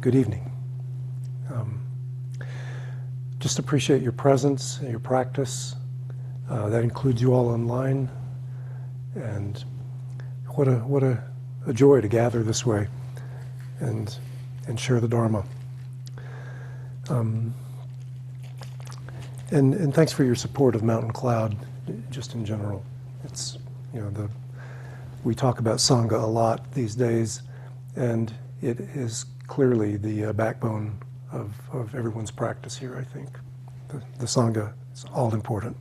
Good evening. Just appreciate your presence and your practice. That includes you all online. And what a joy to gather this way and share the Dharma. And thanks for your support of Mountain Cloud, just in general. It's, we talk about Sangha a lot these days, and it is clearly the backbone of everyone's practice here, I think. The Sangha is all important.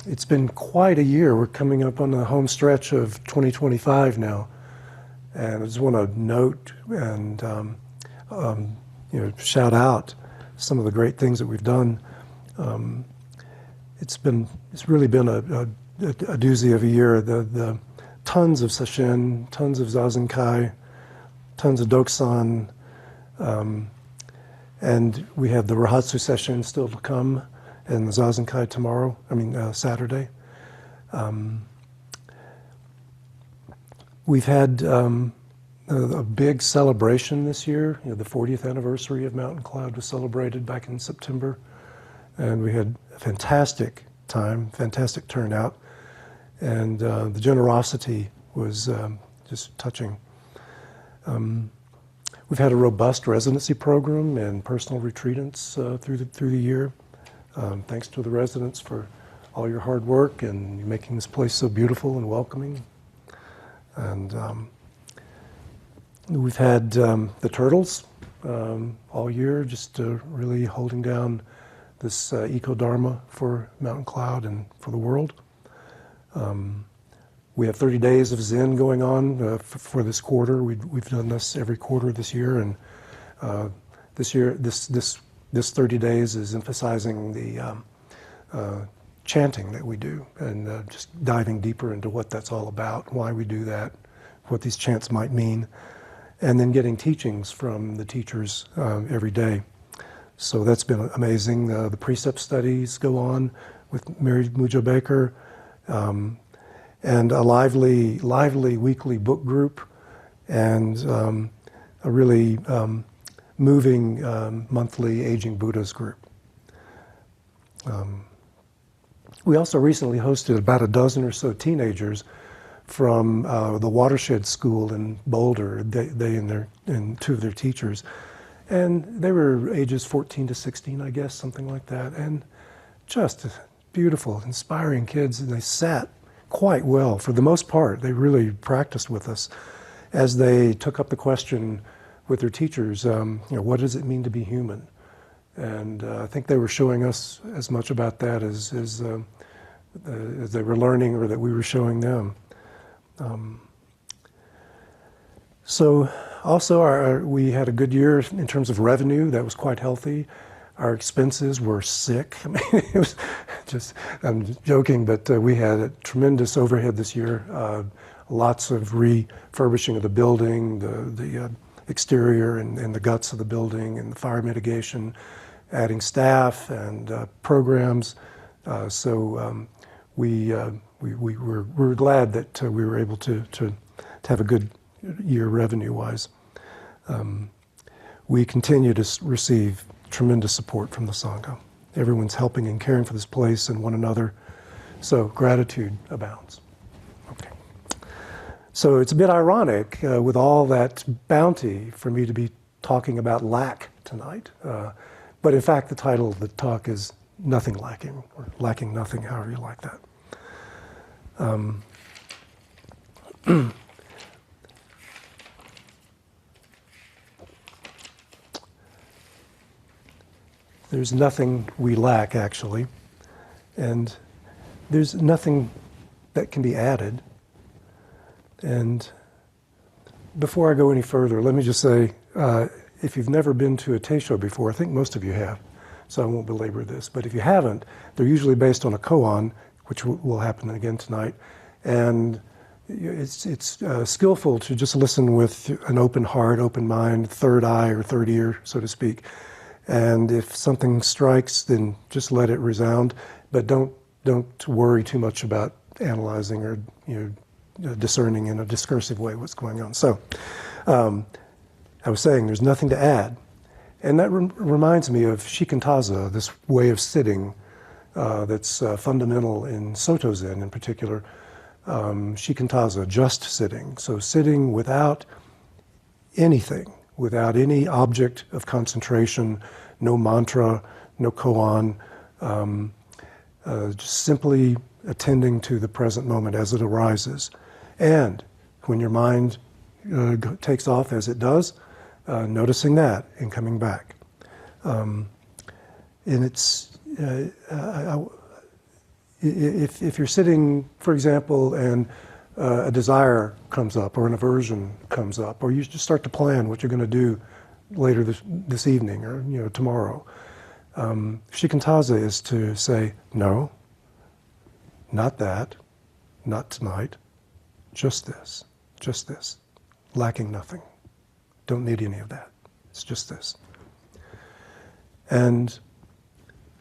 It's been quite a year. We're coming up on the home stretch of 2025 now. And I just want to note and shout out some of the great things that we've done. It's really been a doozy of a year. The tons of sesshin, tons of zazenkai, tons of doksan, and we have the Rahatsu session still to come, and the zazenkai tomorrow. Saturday. We've had a big celebration this year. The 40th anniversary of Mountain Cloud was celebrated back in September, and we had a fantastic time, fantastic turnout, and the generosity was just touching. We've had a robust residency program and personal retreatants through the year. Thanks to the residents for all your hard work and making this place so beautiful and welcoming. And we've had the turtles all year, just really holding down this eco-dharma for Mountain Cloud and for the world. We have 30 days of Zen going on for this quarter. We've done this every quarter this year, and this year, this 30 days is emphasizing the chanting that we do, and just diving deeper into what that's all about, why we do that, what these chants might mean, and then getting teachings from the teachers every day. So that's been amazing. The precept studies go on with Mary Mujo Baker, and a lively weekly book group, and a really moving monthly Aging Buddhas group. We also recently hosted about a dozen or so teenagers from the Watershed School in Boulder, they and two of their teachers. And they were ages 14 to 16, I guess, something like that. And just beautiful, inspiring kids, and they sat quite well. For the most part, they really practiced with us as they took up the question with their teachers, what does it mean to be human? And I think they were showing us as much about that as they were learning, or that we were showing them. So also we had a good year in terms of revenue. That was quite healthy. Our expenses were sick. It was just, I'm joking, but we had a tremendous overhead this year. Lots of refurbishing of the building, the exterior and the guts of the building, and the fire mitigation, adding staff and programs. So we were glad that we were able to have a good year revenue-wise. We continue to receive tremendous support from the Sangha. Everyone's helping and caring for this place and one another. So gratitude abounds. Okay. So it's a bit ironic with all that bounty for me to be talking about lack tonight. But in fact, the title of the talk is Nothing Lacking, or Lacking Nothing, however you like that. There's nothing we lack, actually, and there's nothing that can be added. And before I go any further, let me just say, if you've never been to a Teisho before, I think most of you have, so I won't belabor this, but if you haven't, they're usually based on a koan, which will happen again tonight, and it's skillful to just listen with an open heart, open mind, third eye or third ear, so to speak. And if something strikes, then just let it resound, but don't worry too much about analyzing or discerning in a discursive way what's going on. So I was saying there's nothing to add. And that reminds me of shikantaza, this way of sitting that's fundamental in Soto Zen in particular. Shikantaza, just sitting. So sitting without anything, without any object of concentration, no mantra, no koan, just simply attending to the present moment as it arises. And when your mind takes off as it does, noticing that and coming back. And it's, if you're sitting, for example, and a desire comes up or an aversion comes up, or you just start to plan what you're going to do later this evening or tomorrow, shikantaza is to say, no, not that, not tonight, just this, lacking nothing. Don't need any of that. It's just this. And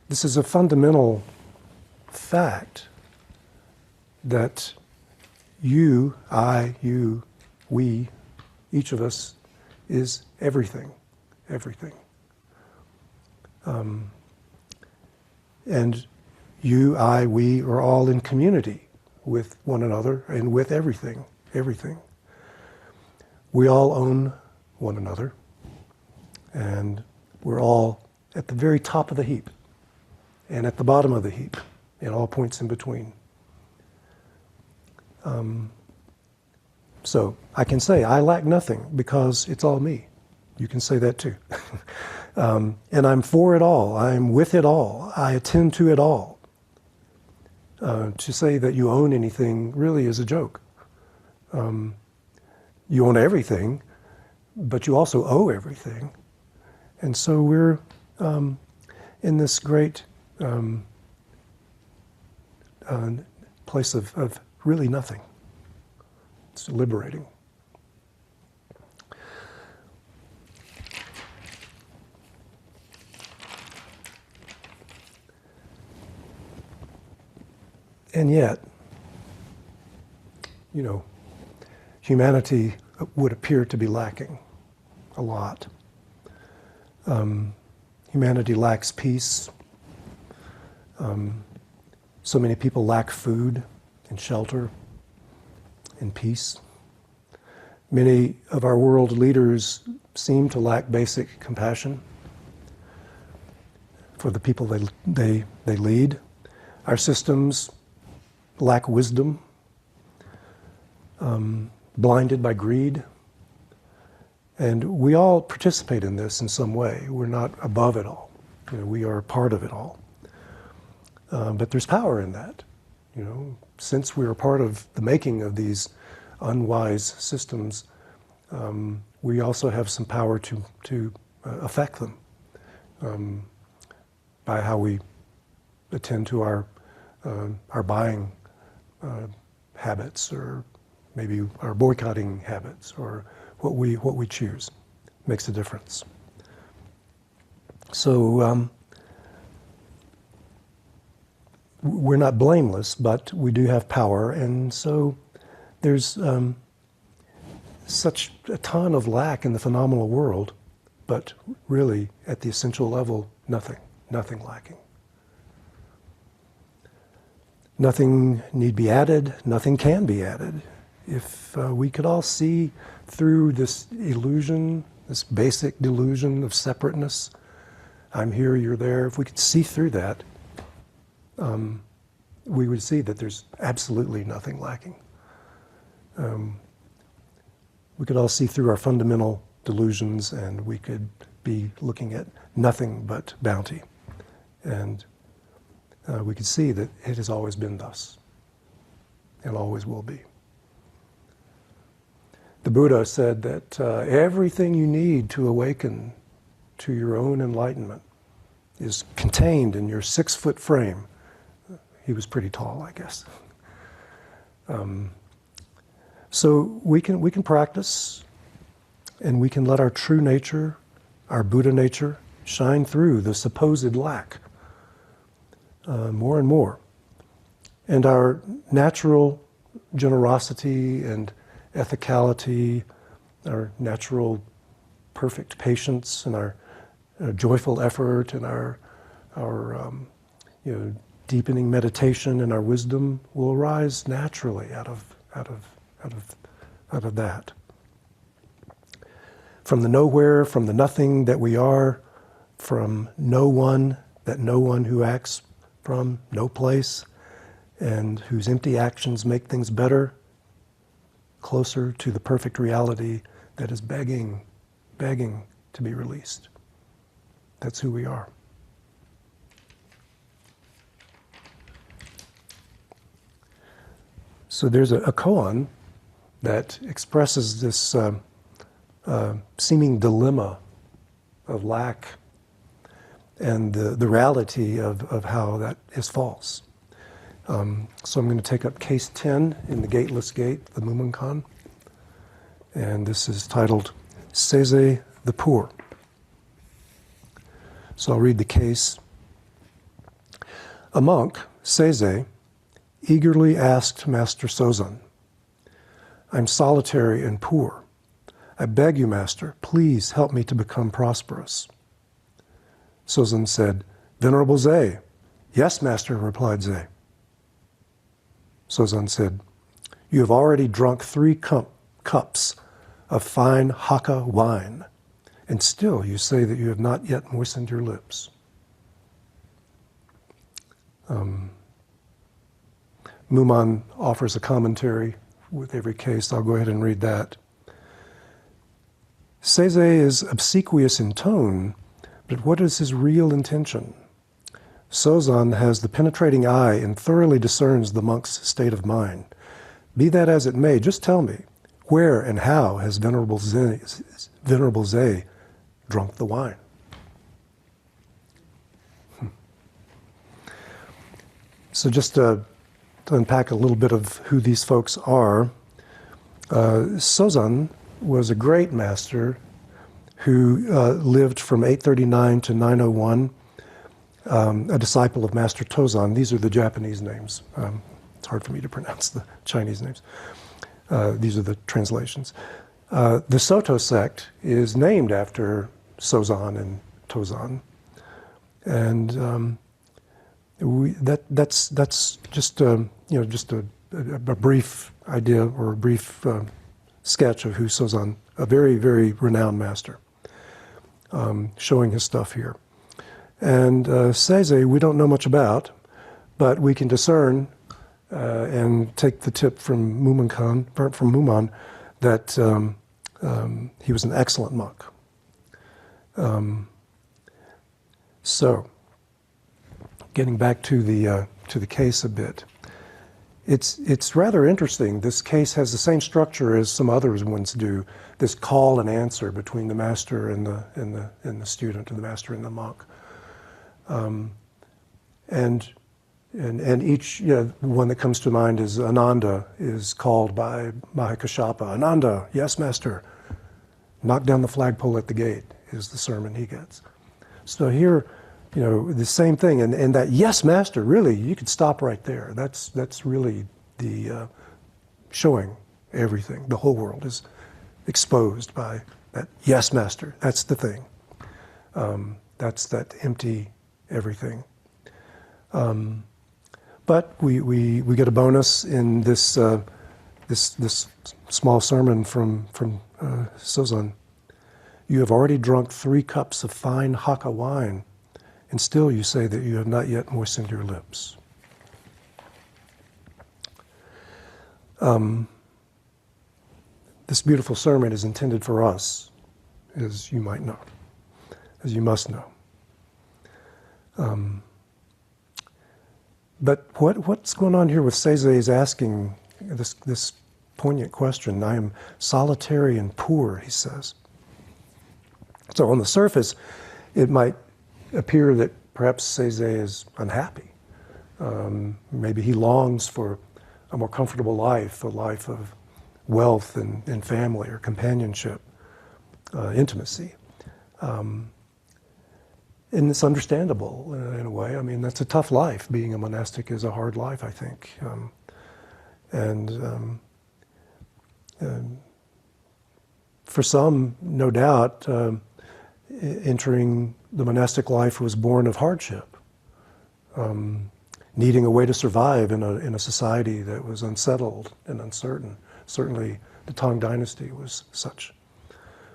this is a fundamental fact that you, I, you, we, each of us is everything. And you, I, we are all in community with one another and with everything. We all own one another, and we're all at the very top of the heap and at the bottom of the heap and all points in between. So I can say I lack nothing because it's all me. You can say that too. And I'm for it all. I'm with it all. I attend to it all. To say that you own anything really is a joke. You own everything, but you also owe everything. And so we're in this great place of really nothing. It's liberating. And yet, humanity would appear to be lacking a lot. Humanity lacks peace. So many people lack food and shelter and peace. Many of our world leaders seem to lack basic compassion for the people they lead. Our systems lack wisdom, blinded by greed. And we all participate in this in some way. We're not above it all. We are part of it all. But there's power in that. Since we are part of the making of these unwise systems, we also have some power to affect them by how we attend to our buying habits, or maybe our boycotting habits, or what we choose makes a difference. So we're not blameless, but we do have power, and so there's such a ton of lack in the phenomenal world, but really at the essential level, nothing lacking. Nothing need be added, nothing can be added. If we could all see through this illusion, this basic delusion of separateness, I'm here, you're there, if we could see through that, we would see that there's absolutely nothing lacking. We could all see through our fundamental delusions, and we could be looking at nothing but bounty. And we could see that it has always been thus, and always will be. The Buddha said that everything you need to awaken to your own enlightenment is contained in your 6-foot frame. He was pretty tall, I guess. So we can practice, and we can let our true nature, our Buddha nature, shine through the supposed lack more and more. And our natural generosity and ethicality natural perfect patience and our joyful effort and our deepening meditation and our wisdom will arise naturally out of that. From the nowhere, from the nothing that we are, from no one, that no one who acts from no place, and whose empty actions make things better, closer to the perfect reality that is begging to be released. That's who we are. So there's a koan that expresses this seeming dilemma of lack and the reality of how that is false. So I'm going to take up case 10 in the Gateless Gate, the Mumonkon. And this is titled Seizei the Poor. So I'll read the case. A monk, Seizei, eagerly asked Master Sozan, "I'm solitary and poor. I beg you, Master, please help me to become prosperous." Sozan said, "Venerable Zei." "Yes, Master," replied Zei. Sozan said, "You have already drunk 3 cups of fine Hakka wine, and still you say that you have not yet moistened your lips." Mumonkon offers a commentary with every case. I'll go ahead and read that. Seizei is obsequious in tone, but what is his real intention? Sozan has the penetrating eye and thoroughly discerns the monk's state of mind. Be that as it may, just tell me, where and how has Venerable Zei drunk the wine? So just to unpack a little bit of who these folks are, Sozan was a great master who lived from 839 to 901, a disciple of Master Tozan. These are the Japanese names. It's hard for me to pronounce the Chinese names. These are the translations. The Soto sect is named after Sozan and Tozan. And that's just just a brief idea or a brief sketch of who Sozan, a very, very renowned master, showing his stuff here. And Seizei, we don't know much about, but we can discern and take the tip from Mumonkon, from Mumon, that he was an excellent monk. So, getting back to the case a bit, it's rather interesting. This case has the same structure as some other ones do. This call and answer between the master and the student, or the master and the monk. And each, the one that comes to mind is Ananda is called by Mahakashapa. "Ananda, yes, master. Knock down the flagpole at the gate," is the sermon he gets. So here, the same thing, and that "yes, master," really, you could stop right there. That's really the showing everything. The whole world is exposed by that "yes, master." That's the thing. That's that empty everything. But we get a bonus in this this small sermon from Sozan. "You have already drunk 3 cups of fine Hakka wine, and still you say that you have not yet moistened your lips." This beautiful sermon is intended for us, as you might know, as you must know. But what's going on here with Seizei is asking this poignant question. "I am solitary and poor," he says. So on the surface, it might appear that perhaps Seizei is unhappy. Maybe he longs for a more comfortable life, a life of wealth and family or companionship, intimacy. And it's understandable in a way. I mean, that's a tough life. Being a monastic is a hard life, I think. for some, no doubt, entering the monastic life was born of hardship, needing a way to survive in a society that was unsettled and uncertain. Certainly, the Tang Dynasty was such.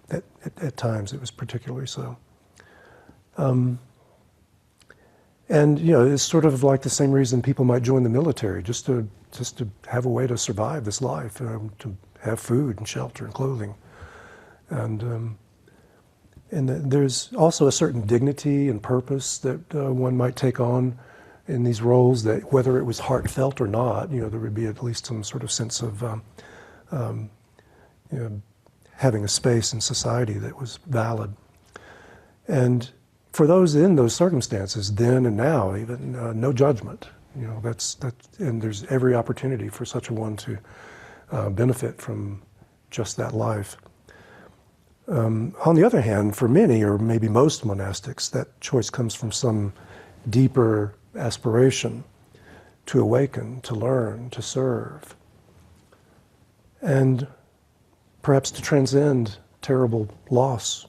At times, it was particularly so. And it's sort of like the same reason people might join the military, just to have a way to survive this life, to have food and shelter and clothing, and there's also a certain dignity and purpose that one might take on in these roles. That whether it was heartfelt or not, there would be at least some sort of sense of having a space in society that was valid. And for those in those circumstances, then and now, even no judgment. And there's every opportunity for such a one to benefit from just that life. On the other hand, for many, or maybe most monastics, that choice comes from some deeper aspiration to awaken, to learn, to serve, and perhaps to transcend terrible loss,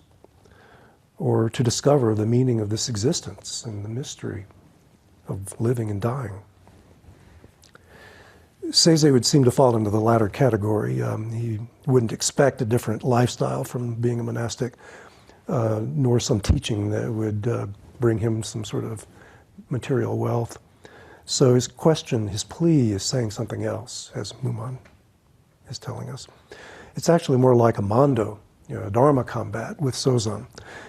or to discover the meaning of this existence and the mystery of living and dying. Seizei would seem to fall into the latter category. He wouldn't expect a different lifestyle from being a monastic, nor some teaching that would bring him some sort of material wealth. So his question, his plea, is saying something else, as Mumonkon is telling us. It's actually more like a mando, a Dharma combat with Sozan.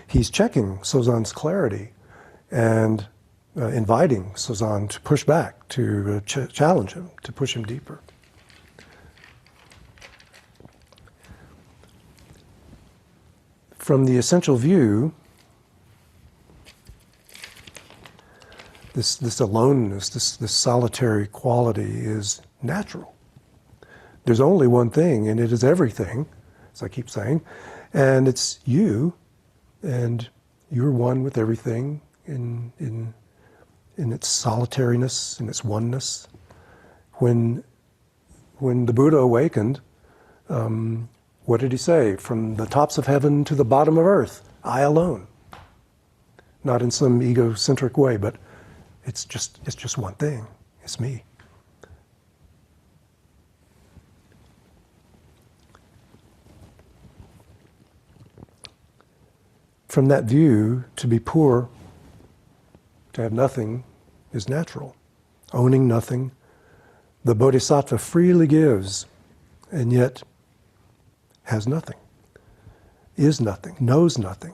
He's checking Sozan's clarity and inviting Sozan to push back, to challenge him, to push him deeper. From the essential view, this aloneness, this solitary quality is natural. There's only one thing, and it is everything, as I keep saying, and it's you, and you're one with everything in its solitariness, in its oneness. When the Buddha awakened, what did he say? From the tops of heaven to the bottom of earth, I alone. Not in some egocentric way, but it's just one thing. It's me. From that view, to be poor, to have nothing, is natural. Owning nothing, the Bodhisattva freely gives, and yet has nothing, is nothing, knows nothing,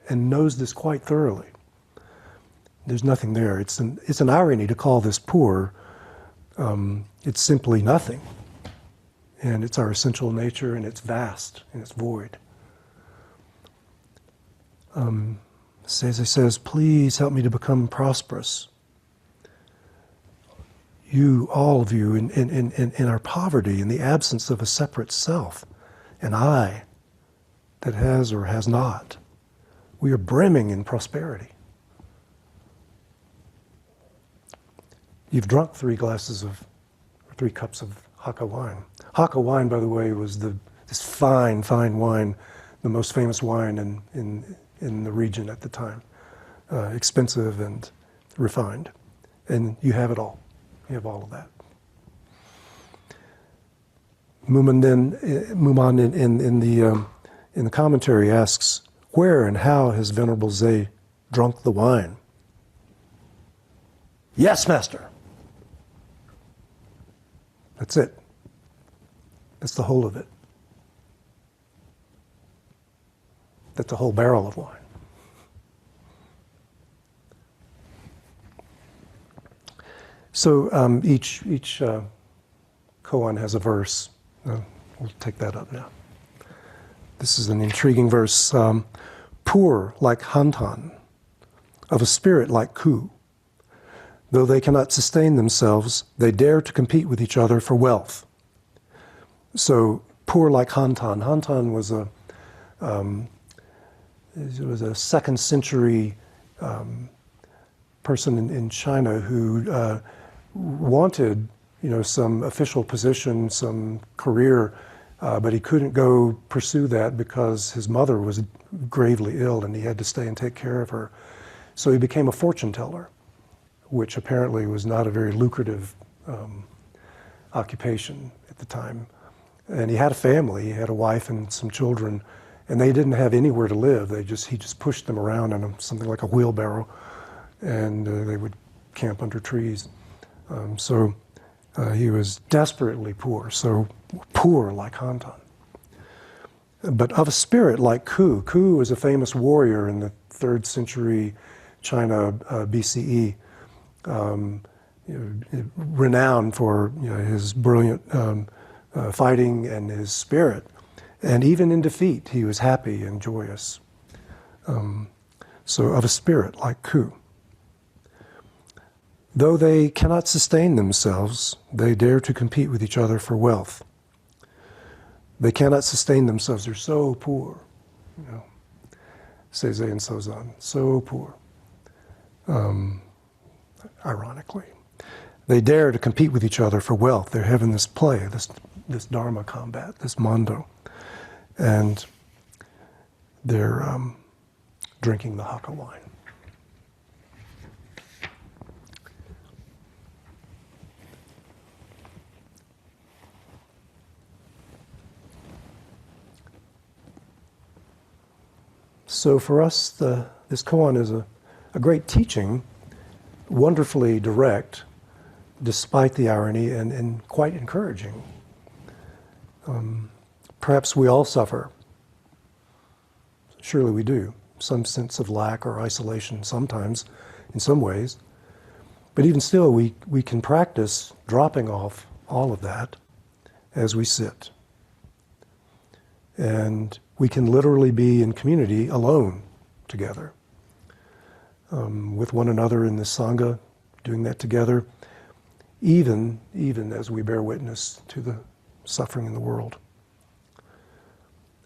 and knows this quite thoroughly. There's nothing there. It's an irony to call this poor. It's simply nothing. And it's our essential nature, and it's vast, and it's void. Seizei says, please help me to become prosperous. You, all of you, in our poverty, in the absence of a separate self, an I that has or has not, we are brimming in prosperity. You've drunk 3 cups of Hakka wine. Hakka wine, by the way, was this fine wine, the most famous wine in the region at the time, expensive and refined, and you have it all. You have all of that. Mumonkon in the commentary asks, where and how has Venerable Zei drunk the wine? Yes, Master. That's it. That's the whole of it. That's a whole barrel of wine. So each koan has a verse. We'll take that up now. This is an intriguing verse. Poor like Hantan, of a spirit like Ku. Though they cannot sustain themselves, they dare to compete with each other for wealth. So poor like Hantan. Hantan was a 2nd century person in China who wanted, some official position, some career, But he couldn't go pursue that because his mother was gravely ill and he had to stay and take care of her. So he became a fortune teller, which apparently was not a very lucrative occupation at the time. And he had a family, he had a wife and some children, and they didn't have anywhere to live. He just pushed them around in something like a wheelbarrow, and they would camp under trees. So he was desperately poor, so poor like Hantan. But of a spirit like Ku. Ku was a famous warrior in the 3rd century China BCE, renowned for his brilliant fighting and his spirit. And even in defeat, he was happy and joyous. So of a spirit like Ku. Though they cannot sustain themselves, they dare to compete with each other for wealth. They cannot sustain themselves. They're so poor. Seizei and Sozan, so poor. Ironically. They dare to compete with each other for wealth. They're having this play, this Dharma combat, this Mondo. And they're drinking the Hakka wine. So for us, this koan is a great teaching, wonderfully direct, despite the irony, and quite encouraging. Perhaps we all suffer. Surely we do. Some sense of lack or isolation sometimes, in some ways. But even still, we can practice dropping off all of that as we sit. And we can literally be in community alone together, with one another in the Sangha, doing that together, even as we bear witness to the suffering in the world.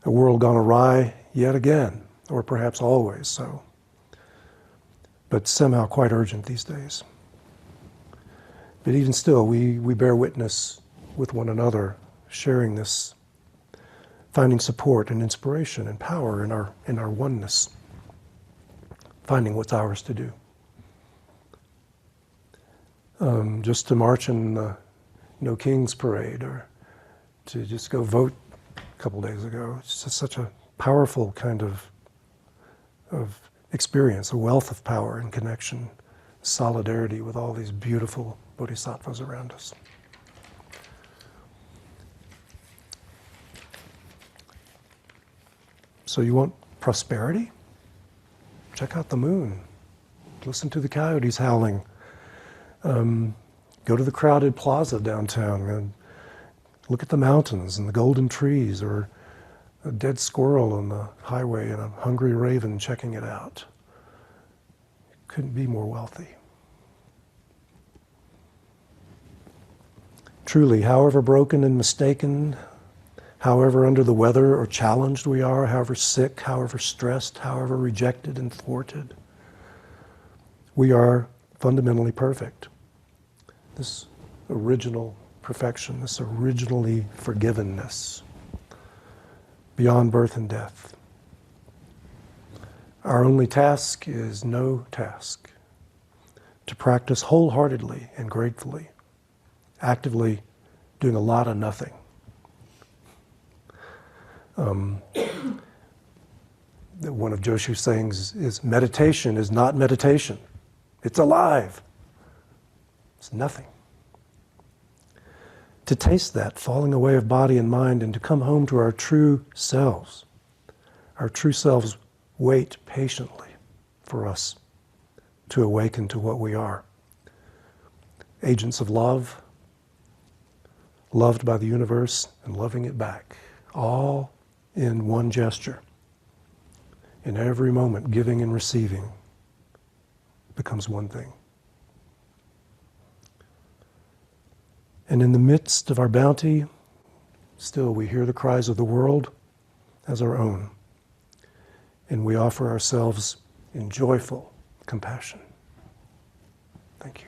A world gone awry yet again, or perhaps always so, but somehow quite urgent these days. But even still, we bear witness with one another, sharing this, finding support and inspiration and power in our oneness, finding what's ours to do. Just to march in No King's Parade, or to just go vote a couple days ago. It's just such a powerful kind of experience, a wealth of power and connection, solidarity with all these beautiful bodhisattvas around us. So you want prosperity? Check out the moon. Listen to the coyotes howling. Go to the crowded plaza downtown and look at the mountains and the golden trees, or a dead squirrel on the highway and a hungry raven checking it out. Couldn't be more wealthy. Truly, however broken and mistaken, however under the weather or challenged we are, however sick, however stressed, however rejected and thwarted, we are fundamentally perfect. This original perfection, this originally forgivenness, beyond birth and death. Our only task is no task. To practice wholeheartedly and gratefully, actively doing a lot of nothing. One of Joshu's sayings is meditation is not meditation. It's alive. It's nothing. To taste that falling away of body and mind, and to come home to our true selves. Our true selves wait patiently for us to awaken to what we are. Agents of love, loved by the universe and loving it back, all in one gesture. In every moment, giving and receiving becomes one thing. And in the midst of our bounty, still we hear the cries of the world as our own, and we offer ourselves in joyful compassion. Thank you.